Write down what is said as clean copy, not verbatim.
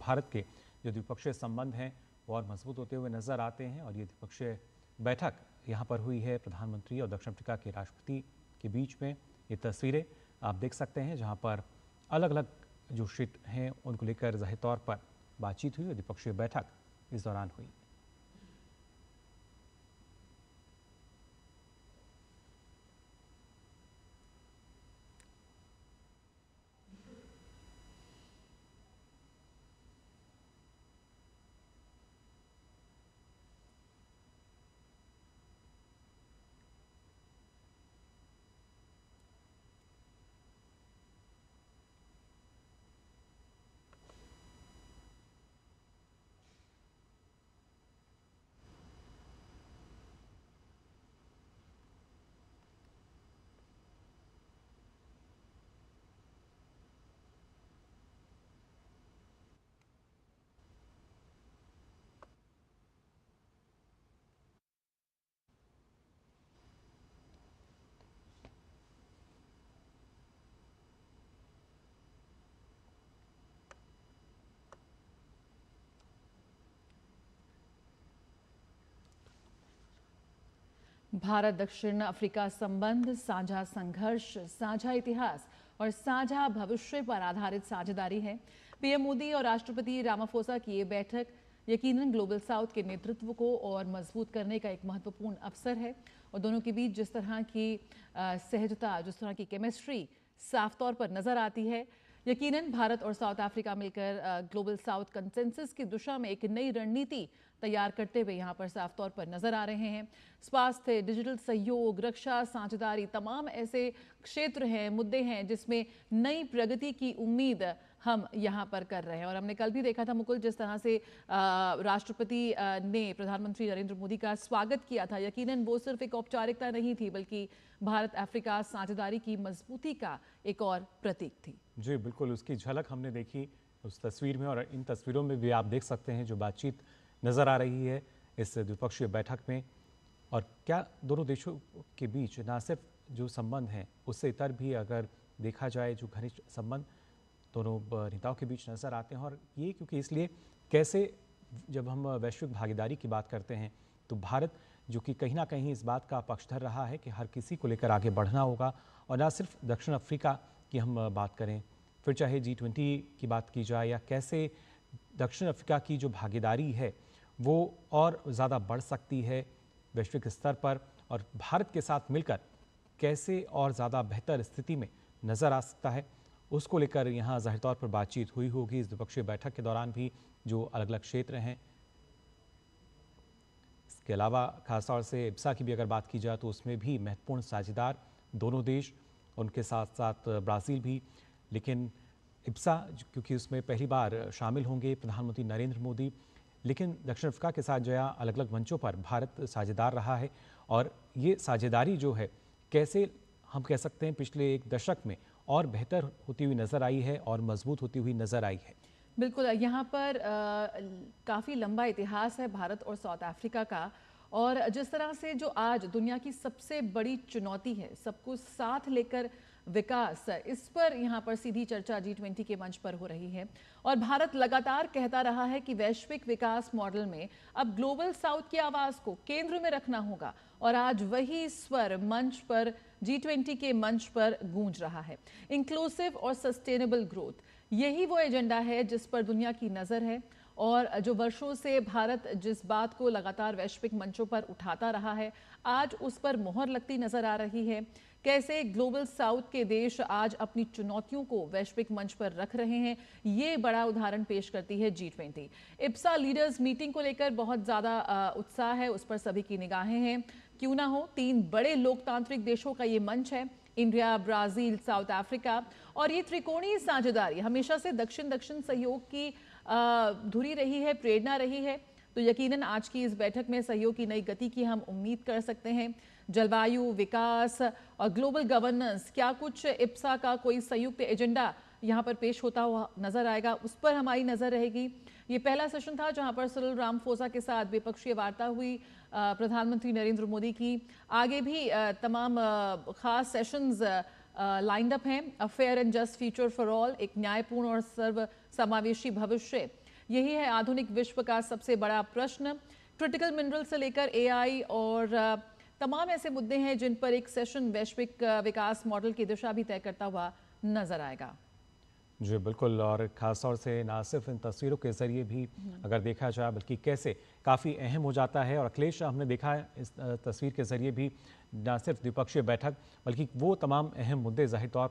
भारत के जो द्विपक्षीय संबंध हैं वो और मजबूत होते हुए नजर आते हैं। और ये द्विपक्षीय बैठक यहाँ पर हुई है प्रधानमंत्री और दक्षिण अफ्रीका के राष्ट्रपति के बीच में। ये तस्वीरें आप देख सकते हैं जहाँ पर अलग अलग जो क्षेत्र हैं उनको लेकर जाहिर तौर पर बातचीत हुई और द्विपक्षीय बैठक इस दौरान हुई। भारत दक्षिण अफ्रीका संबंध साझा संघर्ष, साझा इतिहास और साझा भविष्य पर आधारित साझेदारी है। पीएम मोदी और राष्ट्रपति रामाफोसा की ये बैठक यकीनन ग्लोबल साउथ के नेतृत्व को और मजबूत करने का एक महत्वपूर्ण अवसर है। और दोनों के बीच जिस तरह की सहजता, जिस तरह की केमिस्ट्री साफ तौर पर नजर आती है, यकीनन भारत और साउथ अफ्रीका मिलकर ग्लोबल साउथ कंसेंसस की दिशा में एक नई रणनीति तैयार करते हुए यहाँ पर साफ तौर पर नजर आ रहे हैं। स्वास्थ्य, डिजिटल सहयोग, रक्षा, साझेदारी, तमाम ऐसे क्षेत्र हैं, मुद्दे हैं जिसमें नई प्रगति की उम्मीद हम यहाँ पर कर रहे हैं। और हमने कल भी देखा था मुकुल, जिस तरह से राष्ट्रपति ने प्रधानमंत्री नरेंद्र मोदी का स्वागत किया था। यकीनन वो सिर्फ एक औपचारिकता नहीं थी, बल्कि भारत अफ्रीका साझेदारी की मजबूती का एक और प्रतीक थी। जी बिल्कुल, उसकी झलक हमने देखी उस तस्वीर में। और इन तस्वीरों में भी आप देख सकते हैं जो बातचीत नज़र आ रही है इस द्विपक्षीय बैठक में। और क्या दोनों देशों के बीच ना सिर्फ जो संबंध हैं उससे इतर भी अगर देखा जाए जो घनिष्ठ संबंध दोनों नेताओं के बीच नज़र आते हैं। और ये क्योंकि इसलिए कैसे जब हम वैश्विक भागीदारी की बात करते हैं तो भारत जो कि कहीं ना कहीं इस बात का पक्षधर रहा है कि हर किसी को लेकर आगे बढ़ना होगा। और ना सिर्फ दक्षिण अफ्रीका की हम बात करें, फिर चाहे G20 की बात की जाए या कैसे दक्षिण अफ्रीका की जो भागीदारी है वो और ज़्यादा बढ़ सकती है वैश्विक स्तर पर, और भारत के साथ मिलकर कैसे और ज़्यादा बेहतर स्थिति में नज़र आ सकता है, उसको लेकर यहाँ जाहिर तौर पर बातचीत हुई होगी। इस द्विपक्षीय बैठक के दौरान भी जो अलग अलग क्षेत्र हैं, इसके अलावा खासतौर से इब्सा की भी अगर बात की जाए तो उसमें भी महत्वपूर्ण साझेदार दोनों देश, उनके साथ साथ ब्राज़ील भी। लेकिन इब्सा क्योंकि उसमें पहली बार शामिल होंगे प्रधानमंत्री नरेंद्र मोदी, लेकिन दक्षिण अफ्रीका के साथ जो है अलग अलग मंचों पर भारत साझेदार रहा है। और ये साझेदारी जो है कैसे हम कह सकते हैं पिछले एक दशक में और बेहतर होती हुई नज़र आई है और मजबूत होती हुई नज़र आई है। बिल्कुल, यहाँ पर काफ़ी लंबा इतिहास है भारत और साउथ अफ्रीका का। और जिस तरह से जो आज दुनिया की सबसे बड़ी चुनौती है सबको साथ लेकर विकास, इस पर यहाँ पर सीधी चर्चा G20 के मंच पर हो रही है। और भारत लगातार कहता रहा है कि वैश्विक विकास मॉडल में अब ग्लोबल साउथ की आवाज़ को केंद्र में रखना होगा। और आज वही स्वर मंच पर G20 के मंच पर गूंज रहा है। इंक्लूसिव और सस्टेनेबल ग्रोथ, यही वो एजेंडा है जिस पर दुनिया की नज़र है। और जो वर्षों से भारत जिस बात को लगातार वैश्विक मंचों पर उठाता रहा है, आज उस पर मोहर लगती नजर आ रही है। कैसे ग्लोबल साउथ के देश आज अपनी चुनौतियों को वैश्विक मंच पर रख रहे हैं, ये बड़ा उदाहरण पेश करती है G20। इब्सा लीडर्स मीटिंग को लेकर बहुत ज़्यादा उत्साह है, उस पर सभी की निगाहें हैं। क्यों ना हो, 3 बड़े लोकतांत्रिक देशों का ये मंच है, इंडिया, ब्राज़ील, साउथ अफ्रीका। और ये त्रिकोणीय साझेदारी हमेशा से दक्षिण दक्षिण सहयोग की धुरी रही है, प्रेरणा रही है। तो यकीनन आज की इस बैठक में सहयोग की नई गति की हम उम्मीद कर सकते हैं। जलवायु, विकास और ग्लोबल गवर्नेंस, क्या कुछ इब्सा का कोई संयुक्त एजेंडा यहाँ पर पेश होता हुआ नजर आएगा, उस पर हमारी नजर रहेगी। ये पहला सेशन था जहाँ पर सिरिल रामाफोसा के साथ द्विपक्षीय वार्ता हुई प्रधानमंत्री नरेंद्र मोदी की। आगे भी तमाम खास सेशंस लाइंड अप हैं। A fair and just future for all, एक न्यायपूर्ण और सर्व समावेशी भविष्य, यही है आधुनिक विश्व का सबसे बड़ा प्रश्न। क्रिटिकल मिनरल से लेकर एआई और तमाम ऐसे मुद्दे हैं जिन पर एक सेशन वैश्विक विकास मॉडल की दिशा भी तय करता हुआ नजर आएगा। जी बिल्कुल, और ख़ास तौर से ना सिर्फ इन तस्वीरों के ज़रिए भी अगर देखा जाए, बल्कि कैसे काफ़ी अहम हो जाता है। और अखिलेश, हमने देखा है इस तस्वीर के ज़रिए भी ना सिर्फ द्विपक्षीय बैठक, बल्कि वो तमाम अहम मुद्दे ज़ाहिर तौर